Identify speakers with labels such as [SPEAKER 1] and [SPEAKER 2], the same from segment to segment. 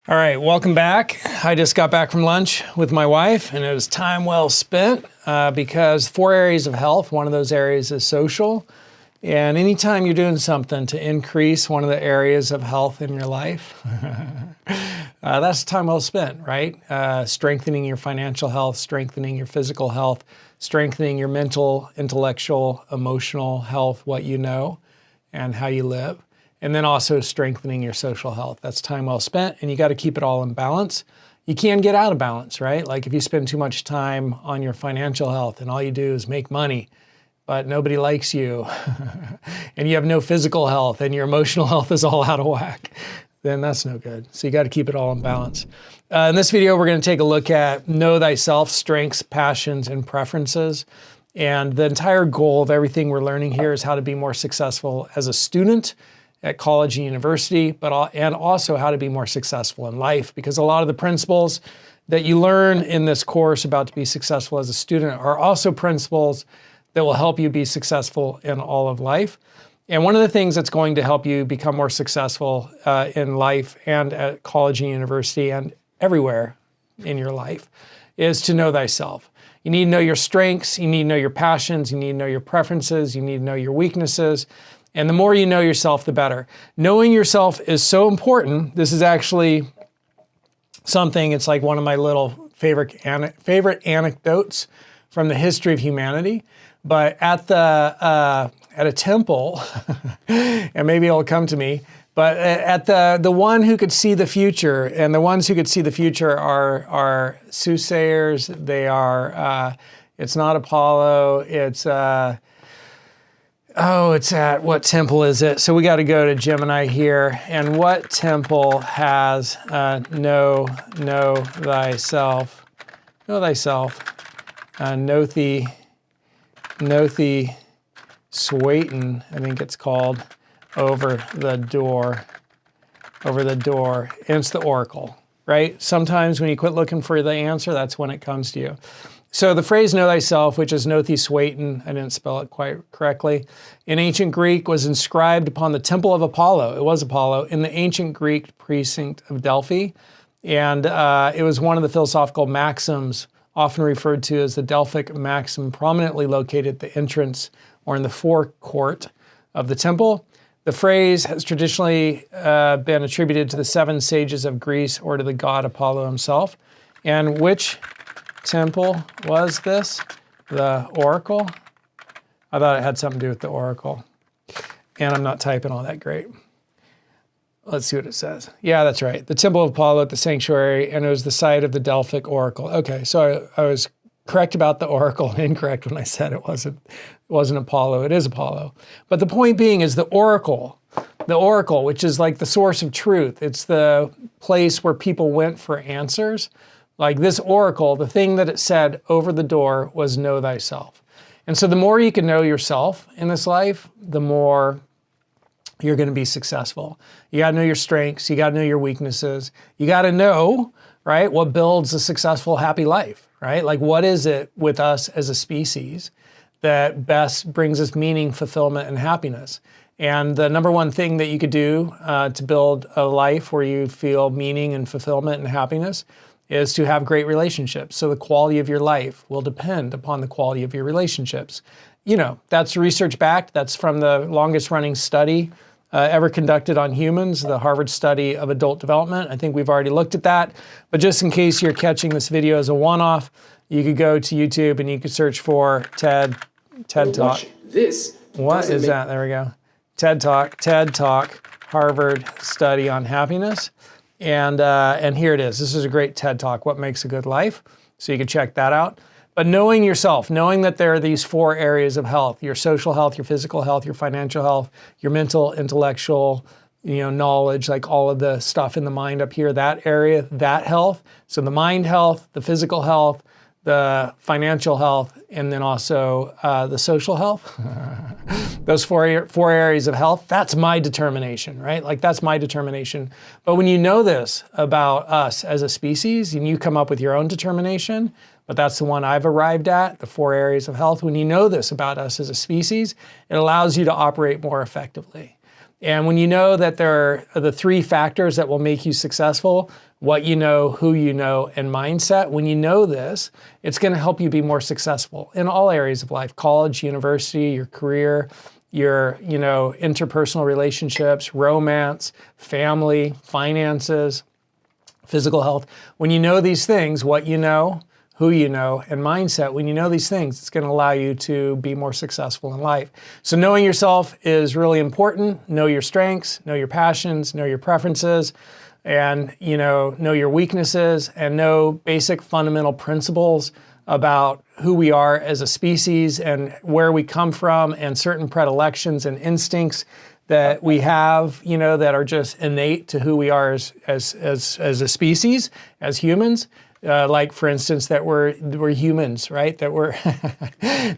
[SPEAKER 1] All right, welcome back. I just got back from lunch with my wife, and it was time well spent because 4 areas of health, one of those areas is social. And anytime you're doing something to increase one of the areas of health in your life, that's time well spent, right? Strengthening your financial health, strengthening your physical health, strengthening your mental, intellectual, emotional health, what you know, and how you live. And then also strengthening your social health. That's time well spent, and you got to keep it all in balance. You can get out of balance, right? Like if you spend too much time on your financial health and all you do is make money, but nobody likes you, and you have no physical health and your emotional health is all out of whack, then that's no good. So you got to keep it all in balance. In this video, we're going to take a look at know thyself, strengths, passions, and preferences. And the entire goal of everything we're learning here is how to be more successful as a student at college and university, and also how to be more successful in life, because a lot of the principles that you learn in this course about to be successful as a student are also principles that will help you be successful in all of life. And one of the things that's going to help you become more successful in life and at college and university and everywhere in your life is to know thyself. You need to know your strengths, you need to know your passions, you need to know your preferences, you need to know your weaknesses. And the more you know yourself, the better. Knowing yourself is so important. This is actually something, it's like one of my little favorite anecdotes from the history of humanity. But at a temple, and maybe it'll come to me, but at the one who could see the future, and the ones who could see the future are soothsayers. They are, it's not Apollo, it's at, what temple is it? So we got to go to Gemini here. And what temple has know thyself, Nothi Swayton, I think it's called, over the door. And it's the oracle, right? Sometimes when you quit looking for the answer, that's when it comes to you. So the phrase know thyself, which is Nothi Swayton, I didn't spell it quite correctly, in ancient Greek was inscribed upon the temple of Apollo. It was Apollo in the ancient Greek precinct of Delphi. And it was one of the philosophical maxims often referred to as the Delphic maxim, prominently located at the entrance or in the forecourt of the temple. The phrase has traditionally been attributed to the 7 sages of Greece or to the god Apollo himself. And which temple was this? The oracle? I thought it had something to do with the oracle. And I'm not typing all that great. Let's see what it says. Yeah, that's right. The temple of Apollo at the sanctuary, and it was the site of the Delphic oracle. Okay, so I was correct about the oracle, incorrect when I said it wasn't Apollo. It is Apollo. But the point being is the oracle, which is like the source of truth. It's the place where people went for answers. Like this oracle, the thing that it said over the door was know thyself. And so the more you can know yourself in this life, the more you're going to be successful. You got to know your strengths. You got to know your weaknesses. You got to know, right, what builds a successful, happy life, right? Like what is it with us as a species that best brings us meaning, fulfillment, and happiness? And the number one thing that you could do to build a life where you feel meaning and fulfillment and happiness is to have great relationships. So the quality of your life will depend upon the quality of your relationships. You know, that's research backed. That's from the longest running study ever conducted on humans, the Harvard study of adult development. I think we've already looked at that. But just in case you're catching this video as a one-off, you could go to YouTube and you could search for TED Talk.
[SPEAKER 2] This.
[SPEAKER 1] What is that? There we go. TED Talk, Harvard study on happiness. And here it is. This is a great TED Talk, What Makes a Good Life. So you can check that out. But knowing yourself, knowing that there are these 4 areas of health, your social health, your physical health, your financial health, your mental, intellectual, knowledge, like all of the stuff in the mind up here, that area, that health. So the mind health, the physical health, the financial health, and then also the social health. Those four areas of health, that's my determination, right? Like that's my determination. But when you know this about us as a species, and you come up with your own determination, but that's the one I've arrived at, the 4 areas of health. When you know this about us as a species, it allows you to operate more effectively. And when you know that there are the 3 factors that will make you successful, what you know, who you know, and mindset. When you know this, it's going to help you be more successful in all areas of life: college, university, your career, your interpersonal relationships, romance, family, finances, physical health. When you know these things, what you know, who you know, and mindset, when you know these things, it's going to allow you to be more successful in life. So knowing yourself is really important. Know your strengths, know your passions, know your preferences, and know your weaknesses, and know basic fundamental principles about who we are as a species and where we come from, and certain predilections and instincts that we have, that are just innate to who we are as a species, as humans. Like, for instance, that we're humans, right? That we're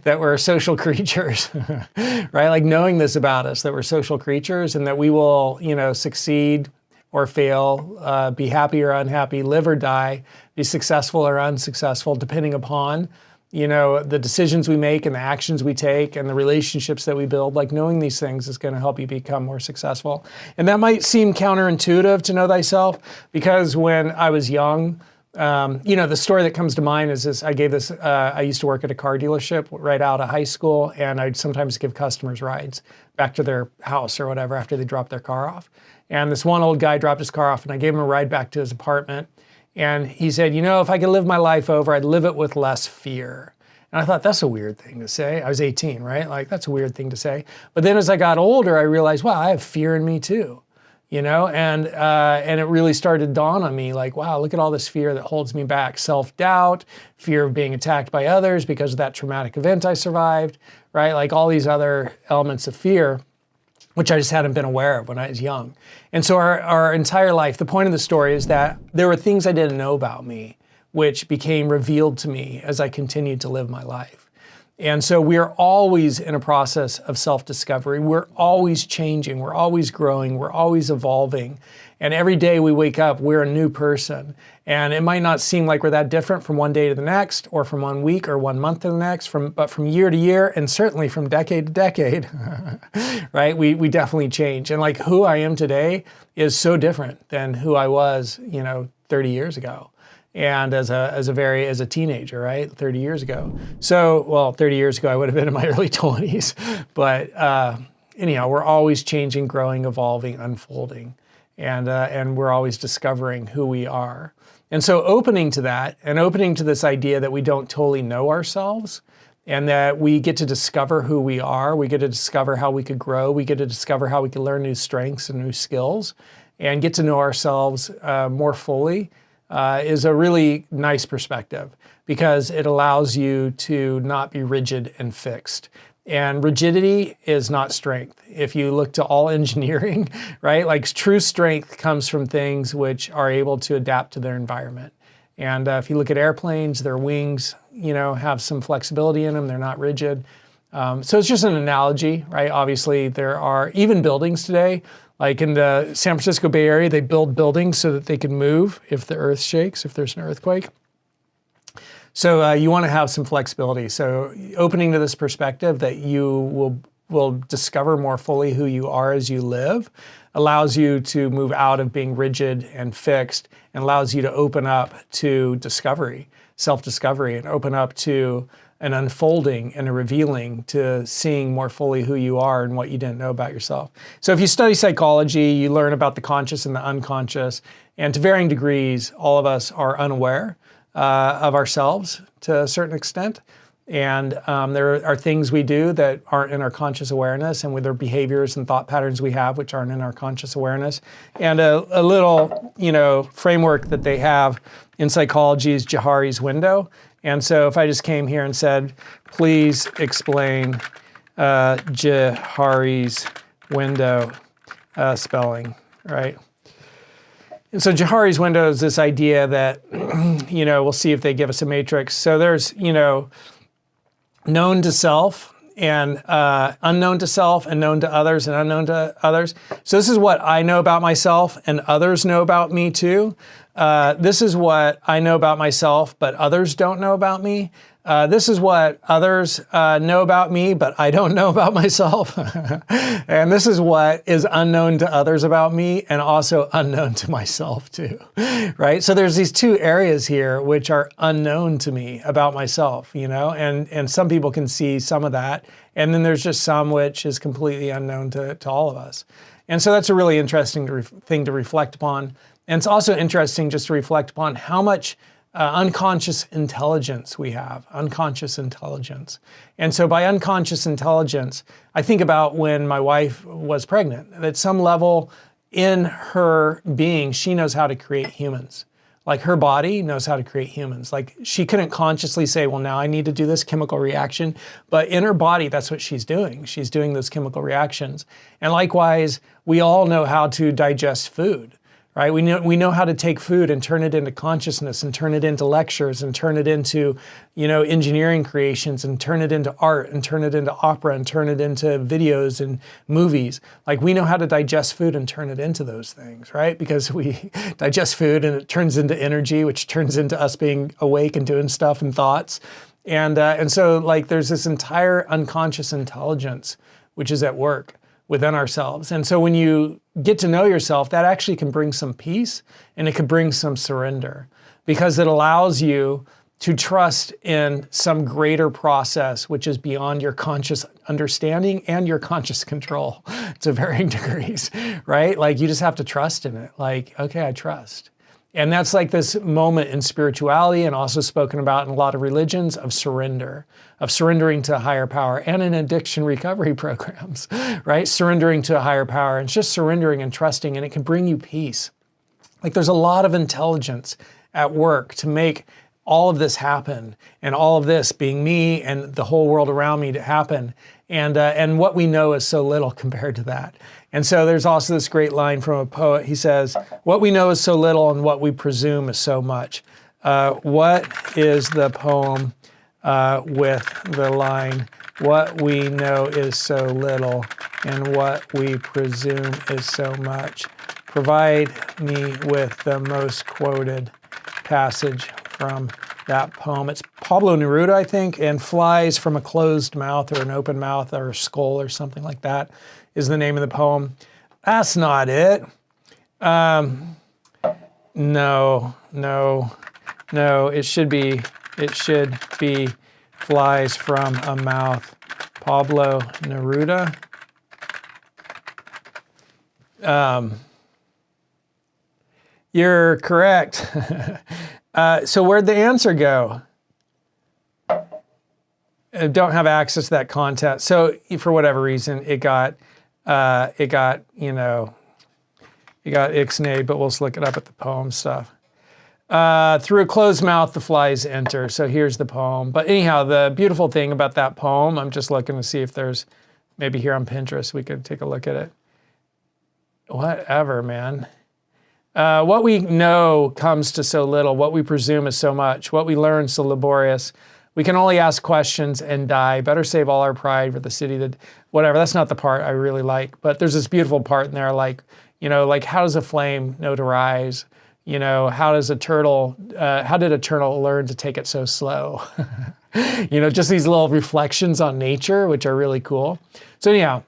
[SPEAKER 1] that we're social creatures, right? Like, knowing this about us, that we're social creatures, and that we will, succeed or fail, be happy or unhappy, live or die, be successful or unsuccessful, depending upon the decisions we make and the actions we take and the relationships that we build. Like, knowing these things is going to help you become more successful. And that might seem counterintuitive to know thyself, because when I was young, the story that comes to mind is this. I used to work at a car dealership right out of high school, and I'd sometimes give customers rides back to their house or whatever after they dropped their car off. And this one old guy dropped his car off, and I gave him a ride back to his apartment. And he said, if I could live my life over, I'd live it with less fear. And I thought, that's a weird thing to say. I was 18, right? Like, that's a weird thing to say. But then as I got older, I realized, wow, I have fear in me too. And it really started to dawn on me, like, wow, look at all this fear that holds me back. Self-doubt, fear of being attacked by others because of that traumatic event I survived, right? Like, all these other elements of fear, which I just hadn't been aware of when I was young. And so our entire life, the point of the story is that there were things I didn't know about me, which became revealed to me as I continued to live my life. And so we are always in a process of self-discovery. We're always changing. We're always growing. We're always evolving. And every day we wake up, we're a new person. And it might not seem like we're that different from one day to the next, or from 1 week or 1 month to the next, but from year to year, and certainly from decade to decade, right? We definitely change. And like, who I am today is so different than who I was, 30 years ago. And as a teenager, right? 30 years ago. So, well, 30 years ago, I would have been in my early 20s. But anyhow, we're always changing, growing, evolving, unfolding. And we're always discovering who we are. And so opening to that, and opening to this idea that we don't totally know ourselves, and that we get to discover who we are, we get to discover how we could grow, we get to discover how we can learn new strengths and new skills, and get to know ourselves more fully, is a really nice perspective, because it allows you to not be rigid and fixed. And rigidity is not strength. If you look to all engineering, right, like, true strength comes from things which are able to adapt to their environment. And if you look at airplanes, their wings, have some flexibility in them. They're not rigid. So it's just an analogy, right? Obviously, there are even buildings today. Like in the San Francisco Bay Area, they build buildings so that they can move if the earth shakes, if there's an earthquake. So you want to have some flexibility. So opening to this perspective that you will discover more fully who you are as you live allows you to move out of being rigid and fixed, and allows you to open up to discovery, self-discovery, and open up to an unfolding and a revealing, to seeing more fully who you are and what you didn't know about yourself. So if you study psychology, you learn about the conscious and the unconscious, and to varying degrees, all of us are unaware of ourselves to a certain extent. And there are things we do that aren't in our conscious awareness, and with their behaviors and thought patterns we have, which aren't in our conscious awareness. And a little, framework that they have in psychology is Johari's window. And so if I just came here and said, please explain Johari's window spelling, right? And so Johari's window is this idea that, we'll see if they give us a matrix. So there's, known to self and unknown to self, and known to others and unknown to others. So this is what I know about myself, and others know about me too. This is what I know about myself, but others don't know about me. This is what others know about me, but I don't know about myself. And this is what is unknown to others about me and also unknown to myself too, right? So there's these two areas here which are unknown to me about myself, you know, and some people can see some of that. And then there's just some which is completely unknown to all of us. And so that's a really interesting thing to reflect upon. And it's also interesting just to reflect upon how much unconscious intelligence we have, unconscious intelligence. And so by unconscious intelligence, I think about when my wife was pregnant. At some level in her being, she knows how to create humans. Like her body knows how to create humans. Like she couldn't consciously say, well, now I need to do this chemical reaction. But in her body, that's what she's doing. She's doing those chemical reactions. And likewise, we all know how to digest food. Right? We know how to take food and turn it into consciousness and turn it into lectures and turn it into, you know, engineering creations and turn it into art and turn it into opera and turn it into videos and movies. Like we know how to digest food and turn it into those things, right? Because we digest food and it turns into energy, which turns into us being awake and doing stuff and thoughts. And so like there's this entire unconscious intelligence which is at work within ourselves. And so when you get to know yourself, that actually can bring some peace and it can bring some surrender because it allows you to trust in some greater process, which is beyond your conscious understanding and your conscious control to varying degrees, right? Like you just have to trust in it. Like, okay, I trust. And that's like this moment in spirituality and also spoken about in a lot of religions of surrendering to a higher power and in addiction recovery programs, right? Surrendering to a higher power and it's just surrendering and trusting and it can bring you peace. Like there's a lot of intelligence at work to make all of this happen and all of this being me and the whole world around me to happen. And what we know is so little compared to that. And so there's also this great line from a poet. He says, what we know is so little and what we presume is so much. What is the poem with the line, what we know is so little and what we presume is so much? Provide me with the most quoted passage from that poem. It's Pablo Neruda, I think, and flies from a closed mouth or an open mouth or a skull or something like that is the name of the poem. That's not it. No, it should be flies from a mouth. Pablo Neruda. You're correct. So where'd the answer go? I don't have access to that content. So for whatever reason, it got ixnayed, but we'll just look it up at the poem stuff. Through a closed mouth, the flies enter. So here's the poem. But anyhow, the beautiful thing about that poem, I'm just looking to see if there's, maybe here on Pinterest, we could take a look at it. Whatever, man. What we know comes to so little. What we presume is so much. What we learn so laborious. We can only ask questions and die. Better save all our pride for the city that, whatever. That's not the part I really like. But there's this beautiful part in there, like, you know, like how does a flame know to rise? You know, how did a turtle learn to take it so slow? You know, just these little reflections on nature, which are really cool. So anyhow,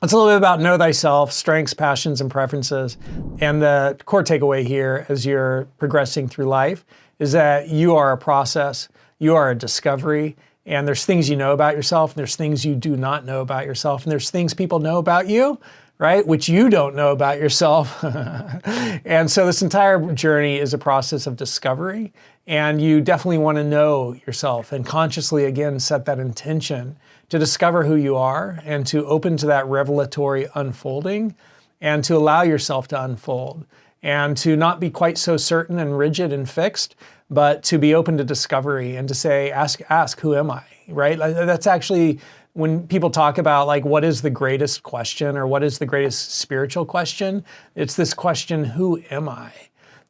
[SPEAKER 1] it's a little bit about know thyself, strengths, passions, and preferences. And the core takeaway here as you're progressing through life is that you are a process, you are a discovery, and there's things you know about yourself, and there's things you do not know about yourself, and there's things people know about you, right, which you don't know about yourself. And so this entire journey is a process of discovery, and you definitely want to know yourself and consciously, again, set that intention to discover who you are and to open to that revelatory unfolding and to allow yourself to unfold and to not be quite so certain and rigid and fixed, but to be open to discovery and to say, ask, who am I, right? That's actually when people talk about like, what is the greatest question or what is the greatest spiritual question? It's this question, who am I?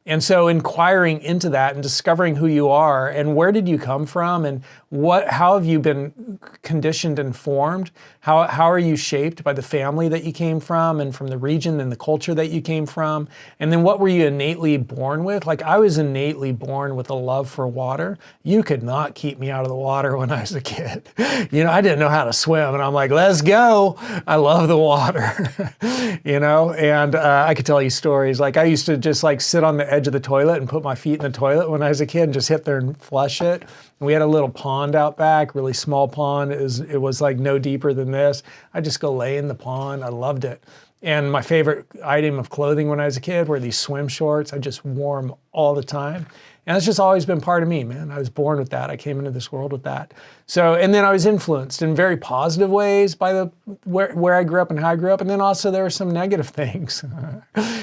[SPEAKER 1] And so inquiring into that and discovering who you are and where did you come from and how have you been conditioned and formed? How are you shaped by the family that you came from and from the region and the culture that you came from? And then what were you innately born with? Like I was innately born with a love for water. You could not keep me out of the water when I was a kid. You know, I didn't know how to swim and I'm like, let's go. I love the water, you know? And I could tell you stories. Like I used to just like sit on the edge of the toilet and put my feet in the toilet when I was a kid and just hit there and flush it. And we had a little pond out back, really small pond. It was like no deeper than this. I just go lay in the pond. I loved it. And my favorite item of clothing when I was a kid were these swim shorts. I just wore them all the time. And it's just always been part of me, man. I was born with that. I came into this world with that. So, and then I was influenced in very positive ways by where I grew up and how I grew up. And then also there were some negative things.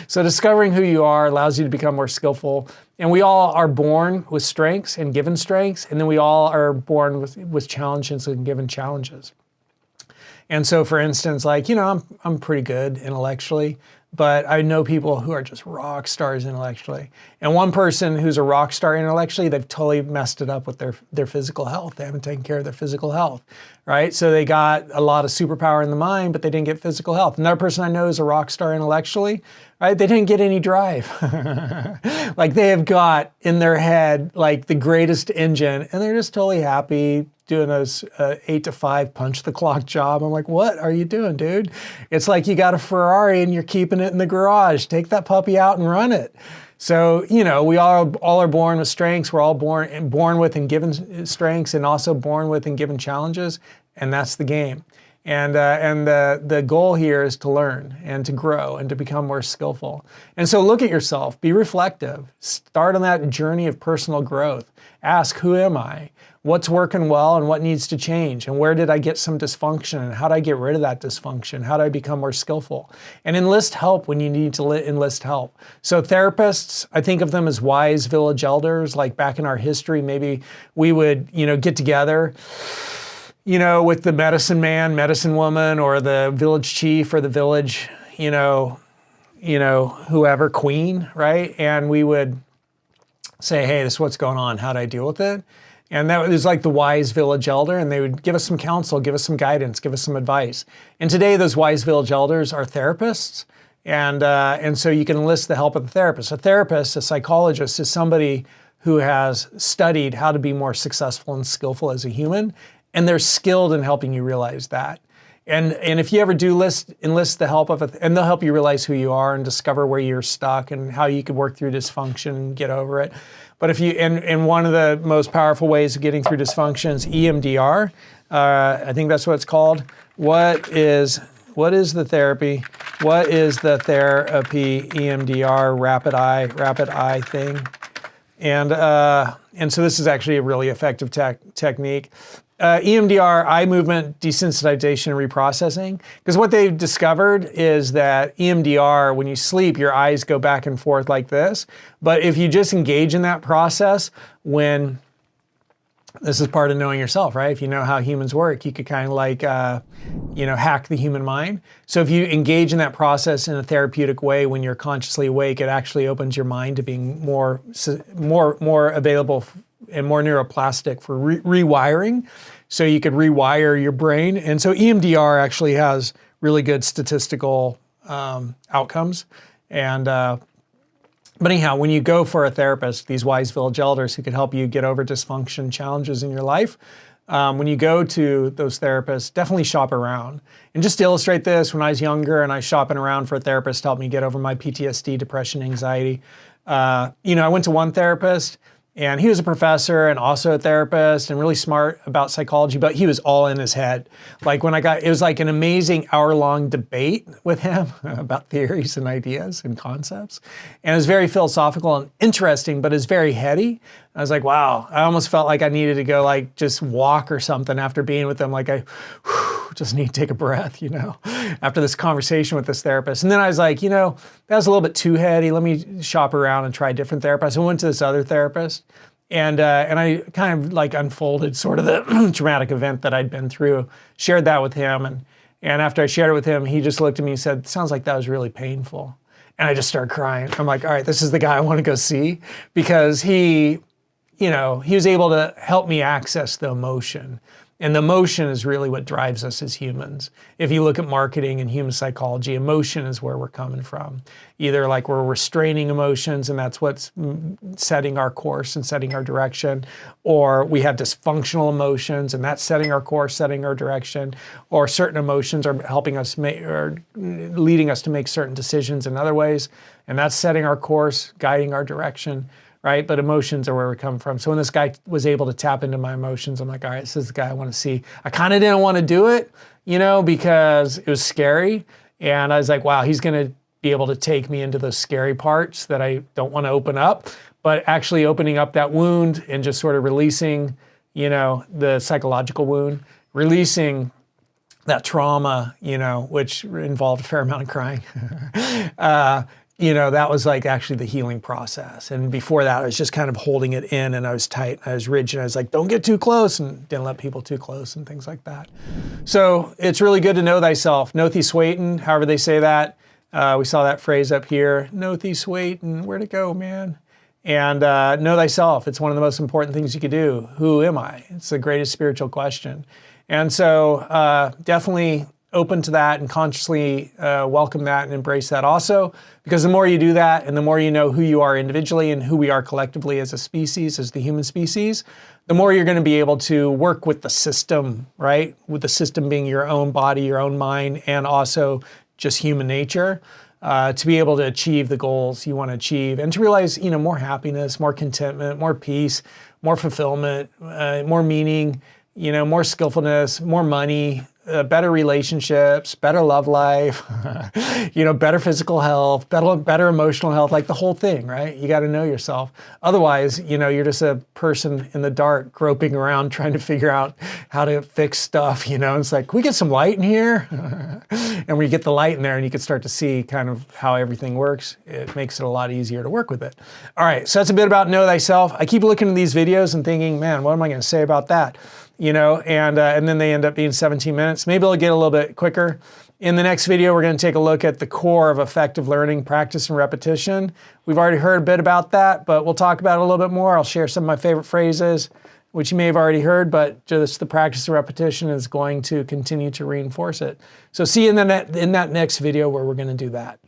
[SPEAKER 1] So discovering who you are allows you to become more skillful. And we all are born with strengths and given strengths. And then we all are born with challenges and given challenges. And so for instance, like, you know, I'm pretty good intellectually, but I know people who are just rock stars intellectually. And one person who's a rock star intellectually, they've totally messed it up with their physical health. They haven't taken care of their physical health, right? So they got a lot of superpower in the mind, but they didn't get physical health. Another person I know is a rock star intellectually, right? They didn't get any drive. Like they have got in their head like the greatest engine and they're just totally happy doing those 8 to 5 punch the clock job. I'm like, what are you doing, dude? It's like you got a Ferrari and you're keeping it in the garage. Take that puppy out and run it. So, you know, we all are born with strengths. We're all born with and given strengths and also born with and given challenges. And that's the game. And the goal here is to learn and to grow and to become more skillful. And so look at yourself, be reflective, start on that journey of personal growth. Ask, who am I? What's working well and what needs to change? And where did I get some dysfunction? And how do I get rid of that dysfunction? How do I become more skillful? And enlist help when you need to enlist help. So therapists, I think of them as wise village elders. Like back in our history, maybe we would, you know, get together, you know, with the medicine man, medicine woman, or the village chief or the village, you know, whoever, queen, right? And we would say, hey, this is what's going on. How do I deal with it? And that was like the wise village elder, and they would give us some counsel, give us some guidance, give us some advice. And today, those wise village elders are therapists, and so you can enlist the help of the therapist. A therapist, a psychologist, is somebody who has studied how to be more successful and skillful as a human, and they're skilled in helping you realize that. And if you ever do enlist the help of and they'll help you realize who you are and discover where you're stuck and how you could work through dysfunction and get over it. But if you, and one of the most powerful ways of getting through dysfunction is EMDR. I think that's what it's called. What is the therapy? What is the therapy EMDR rapid eye thing? And so this is actually a really effective technique. EMDR, eye movement desensitization and reprocessing. Because what they've discovered is that EMDR, when you sleep, your eyes go back and forth like this. But if you just engage in that process, this is part of knowing yourself, right? If you know how humans work, you could kind of like, hack the human mind. So if you engage in that process in a therapeutic way, when you're consciously awake, it actually opens your mind to being more available and more neuroplastic for rewiring. So you could rewire your brain. And so EMDR actually has really good statistical outcomes. But anyhow, when you go for a therapist, these wise village elders who could help you get over dysfunction challenges in your life, when you go to those therapists, definitely shop around. And just to illustrate this, when I was younger and I was shopping around for a therapist to help me get over my PTSD, depression, anxiety, I went to one therapist. And he was a professor and also a therapist and really smart about psychology, but he was all in his head. Like it was like an amazing hour-long debate with him about theories and ideas and concepts. And it was very philosophical and interesting, but it's very heady. I was like, wow, I almost felt like I needed to go like just walk or something after being with him. Like I just need to take a breath, after this conversation with this therapist. And then I was like, that was a little bit too heady. Let me shop around and try different therapists. I went to this other therapist and I kind of like unfolded sort of the traumatic event that I'd been through, shared that with him. And after I shared it with him, he just looked at me and said, sounds like that was really painful. And I just started crying. I'm like, all right, this is the guy I want to go see, because he was able to help me access the emotion. And the emotion is really what drives us as humans. If you look at marketing and human psychology, emotion is where we're coming from. Either like we're restraining emotions and that's what's setting our course and setting our direction, or we have dysfunctional emotions and that's setting our course, setting our direction, or certain emotions are helping us make, or leading us to make certain decisions in other ways, and that's setting our course, guiding our direction. Right? But emotions are where we come from. So when this guy was able to tap into my emotions, I'm like, all right, this is the guy I want to see. I kind of didn't want to do it, because it was scary. And I was like, wow, he's going to be able to take me into those scary parts that I don't want to open up, but actually opening up that wound and just sort of releasing, the psychological wound, releasing that trauma, which involved a fair amount of crying. That was like actually the healing process. And before that, I was just kind of holding it in, and I was tight, I was rigid. I was like, don't get too close, and didn't let people too close and things like that. So it's really good to know thyself. Know thee however they say that. We saw that phrase up here, know thee where'd it go, man? And know thyself. It's one of the most important things you could do. Who am I? It's the greatest spiritual question. And so definitely open to that and consciously welcome that and embrace that also, because the more you do that and the more you know who you are individually and who we are collectively as a species, as the human species, the more you're going to be able to work with the system, right? With the system being your own body, your own mind, and also just human nature, to be able to achieve the goals you want to achieve and to realize, more happiness, more contentment, more peace, more fulfillment, more meaning, more skillfulness, more money, better relationships, better love life, better physical health, better emotional health, like the whole thing, right? You got to know yourself. Otherwise, you're just a person in the dark groping around trying to figure out how to fix stuff, It's like, can we get some light in here? And when you get the light in there and you can start to see kind of how everything works, it makes it a lot easier to work with it. All right, so that's a bit about know thyself. I keep looking at these videos and thinking, man, what am I going to say about that? And then they end up being 17 minutes. Maybe it'll get a little bit quicker. In the next video, we're going to take a look at the core of effective learning, practice and repetition. We've already heard a bit about that, but we'll talk about it a little bit more. I'll share some of my favorite phrases, which you may have already heard, but just the practice and repetition is going to continue to reinforce it. So see you in that next video where we're going to do that.